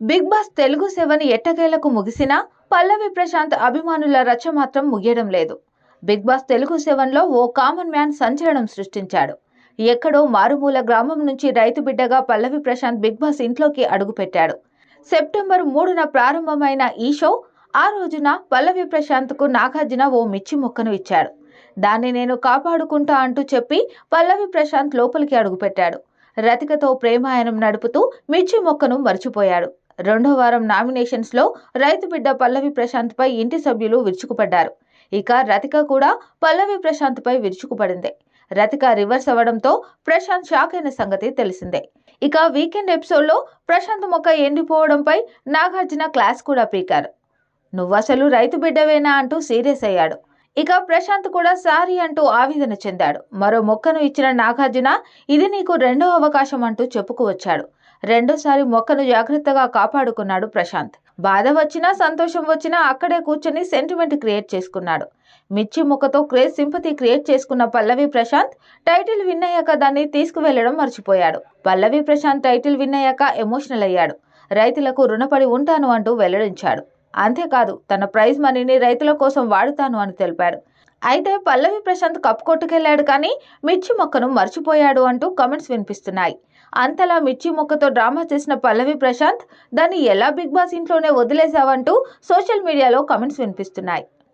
Big boss Telugu 7 ఎట్టకేలకు ముగిసినా పల్లవి ప్రశాంత్ అభిమానుల రచ్చ మాత్రం ముగియడం లేదు. బిగ్ బాస్ తెలుగు 7లో ఓ కామన్ మ్యాన్ సంచలనం సృష్టించాడు. ఎక్కడో మారుమూల గ్రామం నుంచి రైతు బిడ్డగా పల్లవి ప్రశాంత్ బిగ్ బాస్ ఇంట్లోకి అడుగుపెట్టాడు. సెప్టెంబర్ 3న ప్రారంభమైన ఈ షో ఆ రోజున పల్లవి ప్రశాంత్కు నాగార్జున ఓ మిర్చి మొక్కను ఇచ్చాడు. దాన్ని నేను కాపాడుకుంటా అంటూ చెప్పి పల్లవి ప్రశాంత్ లోపలికి అడుగుపెట్టాడు. రతికతో ప్రేమాయణం నడుపుతూ మిర్చి మొక్కను మర్చిపోయాడు. రెండో వారం నామినేషన్స్ లో రైతు బిడ్డ పల్లవి ప్రశాంత్ పై ఇంటి సభ్యులు విరుచుకుపడ్డారు. ఇక రతిక కూడా పల్లవి ప్రశాంత్ పై విరుచుకుపడింది. రతిక రివర్స్ అవ్వడంతో ప్రశాంత్ షాక్ అయిన సంగతి తెలిసిందే. ఇక వీకెండ్ ఎపిసోడ్ లో ప్రశాంత్ మొక్క ఎండిపోవడంపై నాగార్జున క్లాస్ కూడా పీకారు. నువ్వసలు రైతు బిడ్డవేనా అంటూ సీరియస్ అయ్యాడు. ఇక ప్రశాంత్ కూడా సారీ అంటూ ఆవేదన చెందాడు. మరో మొక్కను ఇచ్చిన నాగార్జున ఇది నీకు రెండో అవకాశం అంటూ చెప్పుకువచ్చాడు. రెండోసారి మొక్కను జాగ్రత్తగా కాపాడుకున్నాడు ప్రశాంత్. బాధ వచ్చినా సంతోషం వచ్చినా అక్కడే కూర్చొని సెంటిమెంట్ క్రియేట్ చేసుకున్నాడు. మిర్చి మొక్కతో క్రేజ్ సింపతి క్రియేట్ చేసుకున్న పల్లవి ప్రశాంత్ టైటిల్ విన్ అయ్యాక దాన్ని తీసుకువెళ్లడం మర్చిపోయాడు. పల్లవి ప్రశాంత్ టైటిల్ విన్ అయ్యాక ఎమోషనల్ అయ్యాడు. రైతులకు రుణపడి ఉంటాను అంటూ వెల్లడించాడు. అంతేకాదు తన ప్రైజ్ మనీని రైతుల కోసం వాడుతాను అని తెలిపాడు. అయితే పల్లవి ప్రశాంత్ కప్ కొట్టుకెళ్లాడు కానీ మిర్చి మొక్కను మర్చిపోయాడు అంటూ కామెంట్స్ వినిపిస్తున్నాయి. అంతలా మిర్చి మొక్కతో డ్రామా చేసిన పల్లవి ప్రశాంత్ దాన్ని ఎలా బిగ్ బాస్ ఇంట్లోనే వదిలేశావంటూ సోషల్ మీడియాలో కామెంట్స్ వినిపిస్తున్నాయి.